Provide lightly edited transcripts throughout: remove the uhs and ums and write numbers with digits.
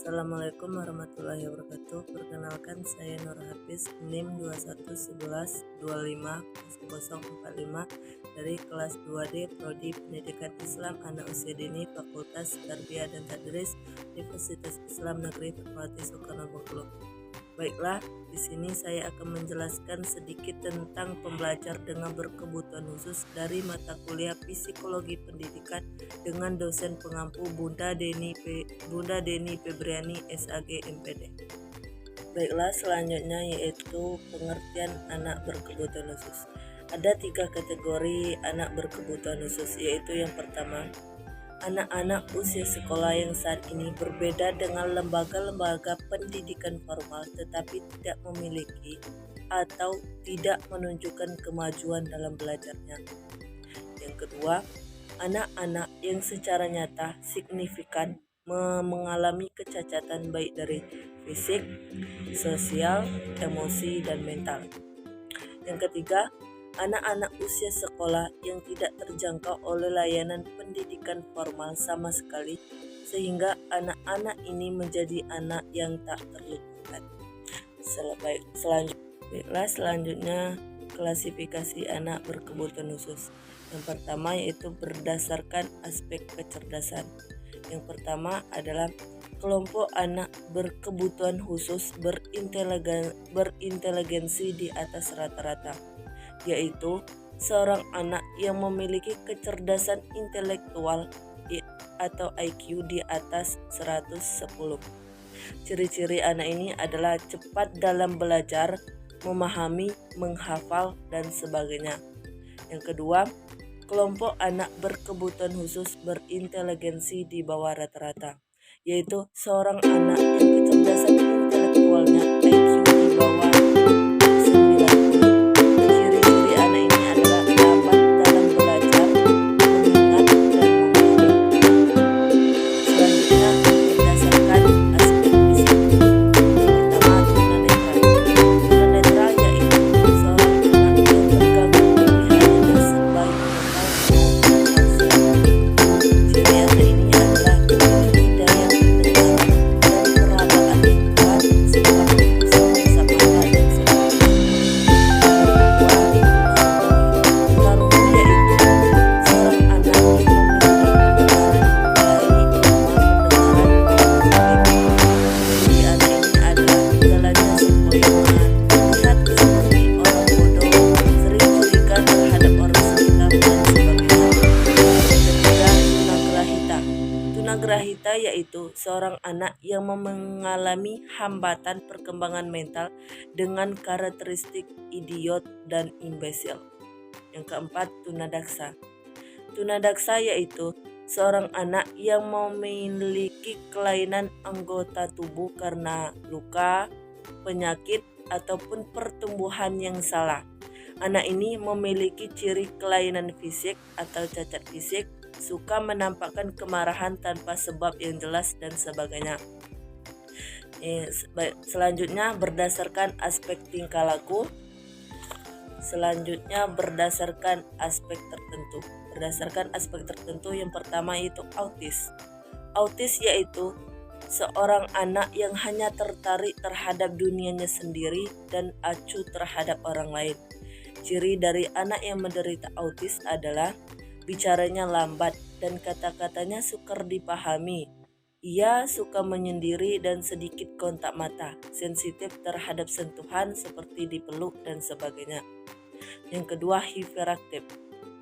Assalamualaikum warahmatullahi wabarakatuh. Perkenalkan, saya Nur Hafiz, NIM 2111250045 dari kelas 2D Prodi Pendidikan Islam Anak Usia Dini Fakultas Tarbiyah dan Tadris Universitas Islam Negeri Fatmawati Soekarno Bengkulu. Baiklah, di sini saya akan menjelaskan sedikit tentang pembelajar dengan berkebutuhan khusus dari mata kuliah Psikologi Pendidikan dengan dosen pengampu Bunda Deni Febriani SAG MPD. Baiklah, selanjutnya yaitu pengertian anak berkebutuhan khusus. Ada 3 kategori anak berkebutuhan khusus, yaitu yang pertama, anak-anak usia sekolah yang saat ini berbeda dengan lembaga-lembaga pendidikan formal tetapi tidak memiliki atau tidak menunjukkan kemajuan dalam belajarnya. Yang kedua, anak-anak yang secara nyata signifikan mengalami kecacatan baik dari fisik, sosial, emosi, dan mental. Yang ketiga, anak-anak usia sekolah yang tidak terjangkau oleh layanan pendidikan formal sama sekali, sehingga anak-anak ini menjadi anak yang tak terlupakan. Selanjutnya klasifikasi anak berkebutuhan khusus. Yang pertama yaitu berdasarkan aspek kecerdasan. Yang pertama adalah kelompok anak berkebutuhan khusus berinteligensi di atas rata-rata, yaitu seorang anak yang memiliki kecerdasan intelektual atau IQ di atas 110. Ciri-ciri anak ini adalah cepat dalam belajar, memahami, menghafal, dan sebagainya. Yang kedua, kelompok anak berkebutuhan khusus berinteligensi di bawah rata-rata, yaitu seorang anak yang kecerdasan intelektualnya IQ di bawah 90. Ciri-ciri anak ini adalah lambat dalam belajar, mengingat, dan memahami. Selanjutnya, berdasarkan aspek fisik. Pertama, tunanetra. Tunanetra yaitu seorang anak yang terganggu pilihannya sebaik ciri anak ini adalah memiliki daya pendengaran dan perabaan yang kuat, sikap bisa mengusap mata dan sebagainya. Karunia yaitu seorang anak yang memiliki pendengaran baik, pendengaran ciri anak ini adalah jalannya sempoyongan, terlihat seperti orang bodoh, sering curiga terhadap orang sekitar, dan sebagainya. Ketiga, tunagrahita. Tunagrahita yaitu seorang anak yang mengalami hambatan perkembangan mental dengan karakteristik idiot dan imbesil. Yang keempat, tunadaksa. Tunadaksa yaitu seorang anak yang memiliki kelainan anggota tubuh karena luka, penyakit, ataupun pertumbuhan yang salah. Anak ini memiliki ciri kelainan fisik atau cacat fisik, suka menampakkan kemarahan tanpa sebab yang jelas, dan sebagainya. Selanjutnya, berdasarkan aspek tingkah laku. Selanjutnya, berdasarkan aspek tertentu. Berdasarkan aspek tertentu, yang pertama yaitu autis. Autis yaitu seorang anak yang hanya tertarik terhadap dunianya sendiri dan acuh terhadap orang lain. Ciri dari anak yang menderita autis adalah bicaranya lambat dan kata-katanya sukar dipahami. Ia suka menyendiri dan sedikit kontak mata, sensitif terhadap sentuhan seperti dipeluk dan sebagainya. Yang kedua, hiperaktif.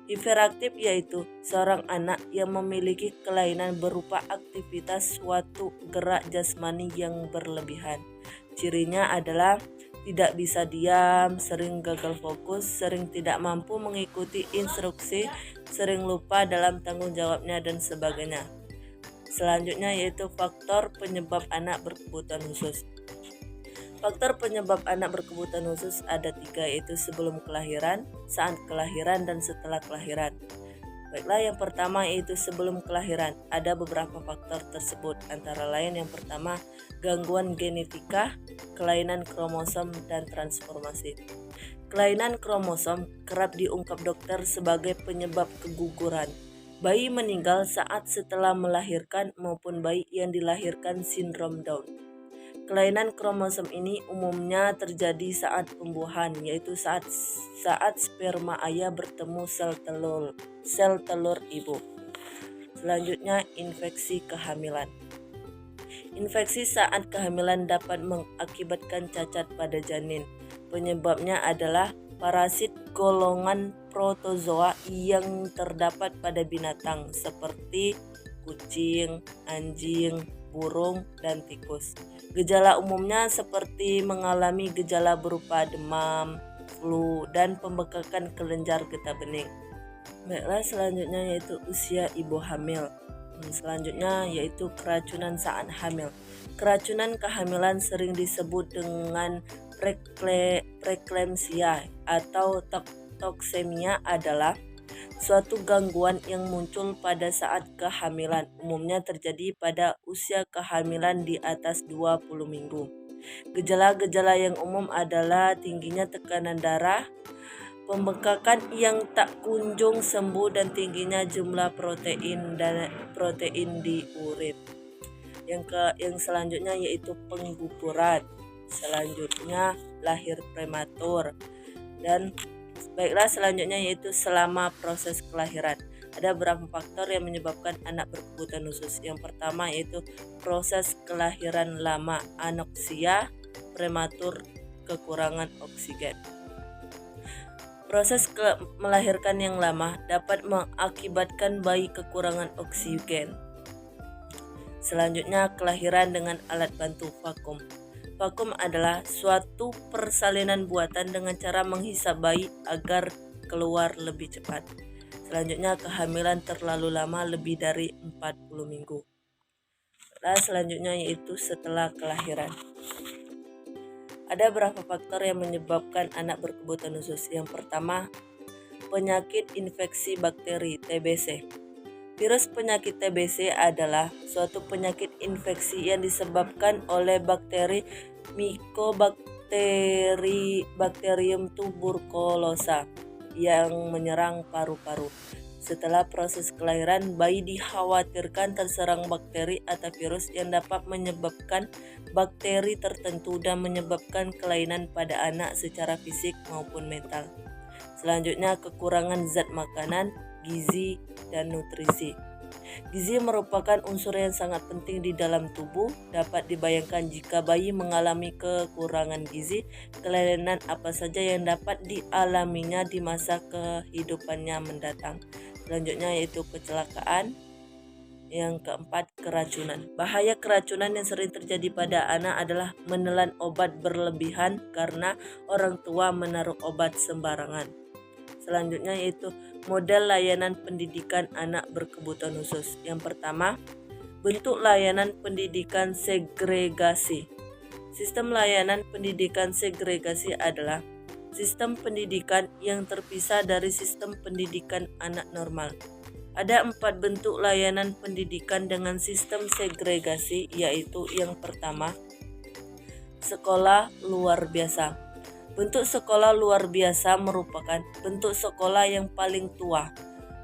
Hiperaktif yaitu seorang anak yang memiliki kelainan berupa aktivitas suatu gerak jasmani yang berlebihan. Cirinya adalah tidak bisa diam, sering gagal fokus, sering tidak mampu mengikuti instruksi, sering lupa dalam tanggung jawabnya, dan sebagainya. Selanjutnya yaitu faktor penyebab anak berkebutuhan khusus. Faktor penyebab anak berkebutuhan khusus ada 3, yaitu sebelum kelahiran, saat kelahiran, dan setelah kelahiran. Baiklah, yang pertama yaitu sebelum kelahiran. Ada beberapa faktor tersebut, antara lain yang pertama, gangguan genetika, kelainan kromosom, dan transformasi. Kelainan kromosom kerap diungkap dokter sebagai penyebab keguguran. bayi meninggal saat setelah melahirkan maupun bayi yang dilahirkan sindrom Down. Kelainan kromosom ini umumnya terjadi saat pembuahan, yaitu saat sperma ayah bertemu sel telur ibu. Selanjutnya, infeksi kehamilan. Infeksi saat kehamilan dapat mengakibatkan cacat pada janin. Penyebabnya adalah parasit golongan protozoa yang terdapat pada binatang seperti kucing, anjing, burung, dan tikus. Gejala umumnya seperti mengalami gejala berupa demam, flu, dan pembekakan kelenjar getah bening. Baiklah, selanjutnya yaitu usia ibu hamil. Selanjutnya yaitu keracunan saat hamil. Keracunan kehamilan sering disebut dengan preeklamsia atau toksemia adalah suatu gangguan yang muncul pada saat kehamilan, umumnya terjadi pada usia kehamilan di atas 20 minggu. Gejala-gejala yang umum adalah tingginya tekanan darah, pembekakan yang tak kunjung sembuh, dan tingginya jumlah protein di urin. Yang selanjutnya yaitu pengguguran. Selanjutnya lahir prematur. Dan baiklah, selanjutnya yaitu selama proses kelahiran. Ada beberapa faktor yang menyebabkan anak berkebutuhan khusus. Yang pertama yaitu proses kelahiran lama, anoksia prematur, kekurangan oksigen. Proses melahirkan yang lama dapat mengakibatkan bayi kekurangan oksigen. Selanjutnya, kelahiran dengan alat bantu vakum. Vakum adalah suatu persalinan buatan dengan cara menghisap bayi agar keluar lebih cepat. Selanjutnya, kehamilan terlalu lama lebih dari 40 minggu. Nah, selanjutnya yaitu setelah kelahiran. Ada beberapa faktor yang menyebabkan anak berkebutuhan khusus. Yang pertama, penyakit infeksi bakteri TBC. Virus penyakit TBC adalah suatu penyakit infeksi yang disebabkan oleh bakteri Mycobacterium tuberculosa yang menyerang paru-paru. Setelah proses kelahiran, bayi dikhawatirkan terserang bakteri atau virus yang dapat menyebabkan bakteri tertentu dan menyebabkan kelainan pada anak secara fisik maupun mental. Selanjutnya, kekurangan zat makanan, gizi, dan nutrisi. Gizi merupakan unsur yang sangat penting di dalam tubuh. Dapat dibayangkan jika bayi mengalami kekurangan gizi, kelainan apa saja yang dapat dialaminya di masa kehidupannya mendatang. Selanjutnya yaitu kecelakaan. Yang keempat, keracunan. Bahaya keracunan yang sering terjadi pada anak adalah menelan obat berlebihan karena orang tua menaruh obat sembarangan. Selanjutnya yaitu model layanan pendidikan anak berkebutuhan khusus. Yang pertama, bentuk layanan pendidikan segregasi. Sistem layanan pendidikan segregasi adalah sistem pendidikan yang terpisah dari sistem pendidikan anak normal. Ada 4 bentuk layanan pendidikan dengan sistem segregasi, yaitu yang pertama, sekolah luar biasa. Bentuk sekolah luar biasa merupakan bentuk sekolah yang paling tua.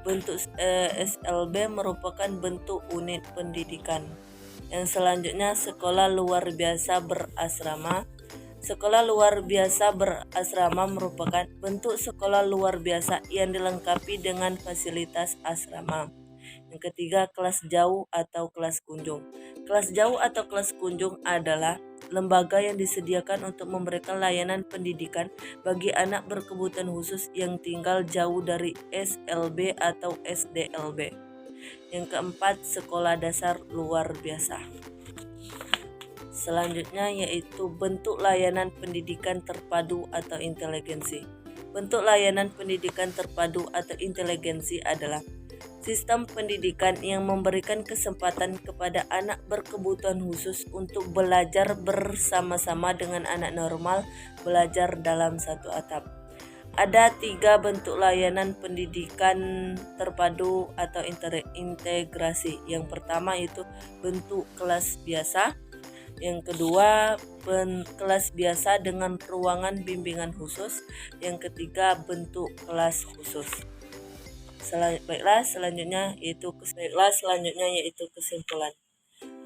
Bentuk SLB merupakan bentuk unit pendidikan. Yang selanjutnya, sekolah luar biasa berasrama. Sekolah luar biasa berasrama merupakan bentuk sekolah luar biasa yang dilengkapi dengan fasilitas asrama. Yang ketiga, kelas jauh atau kelas kunjung. Kelas jauh atau kelas kunjung adalah lembaga yang disediakan untuk memberikan layanan pendidikan bagi anak berkebutuhan khusus yang tinggal jauh dari SLB atau SDLB. Yang keempat, sekolah dasar luar biasa. Selanjutnya yaitu bentuk layanan pendidikan terpadu atau inteligensi. Bentuk layanan pendidikan terpadu atau inteligensi adalah sistem pendidikan yang memberikan kesempatan kepada anak berkebutuhan khusus untuk belajar bersama-sama dengan anak normal belajar dalam satu atap. Ada 3 bentuk layanan pendidikan terpadu atau integrasi. Yang pertama itu bentuk kelas biasa. Yang kedua, kelas biasa dengan ruangan bimbingan khusus. Yang ketiga, bentuk kelas khusus. Baiklah, selanjutnya yaitu kesimpulan.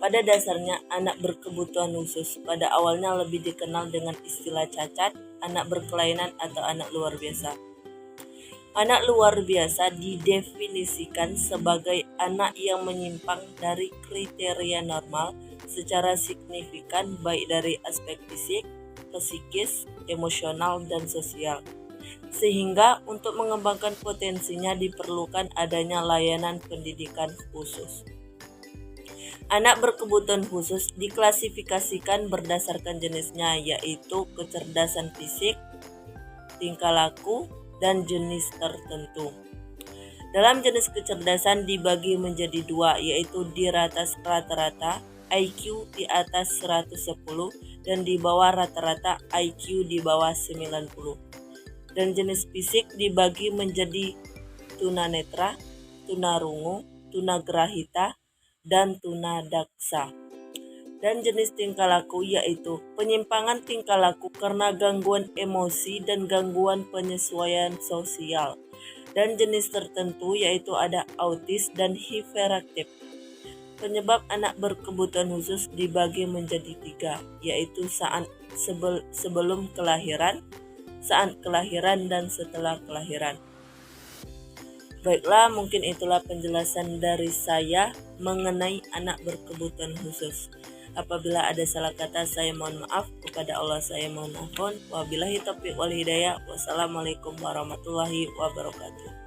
Pada dasarnya, anak berkebutuhan khusus pada awalnya lebih dikenal dengan istilah cacat, anak berkelainan, atau anak luar biasa. Anak luar biasa didefinisikan sebagai anak yang menyimpang dari kriteria normal secara signifikan baik dari aspek fisik, psikis, emosional, dan sosial. Sehingga untuk mengembangkan potensinya diperlukan adanya layanan pendidikan khusus. Anak berkebutuhan khusus diklasifikasikan berdasarkan jenisnya, yaitu kecerdasan fisik, tingkah laku, dan jenis tertentu. Dalam jenis kecerdasan dibagi menjadi dua, yaitu di atas rata-rata IQ di atas 110 dan di bawah rata-rata IQ di bawah 90. Dan jenis fisik dibagi menjadi tunanetra, tunarungu, tunagrahita, dan tunadaksa. Dan jenis tingkah laku yaitu penyimpangan tingkah laku karena gangguan emosi dan gangguan penyesuaian sosial. Dan jenis tertentu yaitu ada autis dan hiperaktif. Penyebab anak berkebutuhan khusus dibagi menjadi 3, yaitu saat sebelum kelahiran, saat kelahiran, dan setelah kelahiran. Baiklah, mungkin itulah penjelasan dari saya mengenai anak berkebutuhan khusus. Apabila ada salah kata, saya mohon maaf. Kepada Allah saya mohon ampun. Wabillahi taufiq wal hidayah. Wassalamualaikum warahmatullahi wabarakatuh.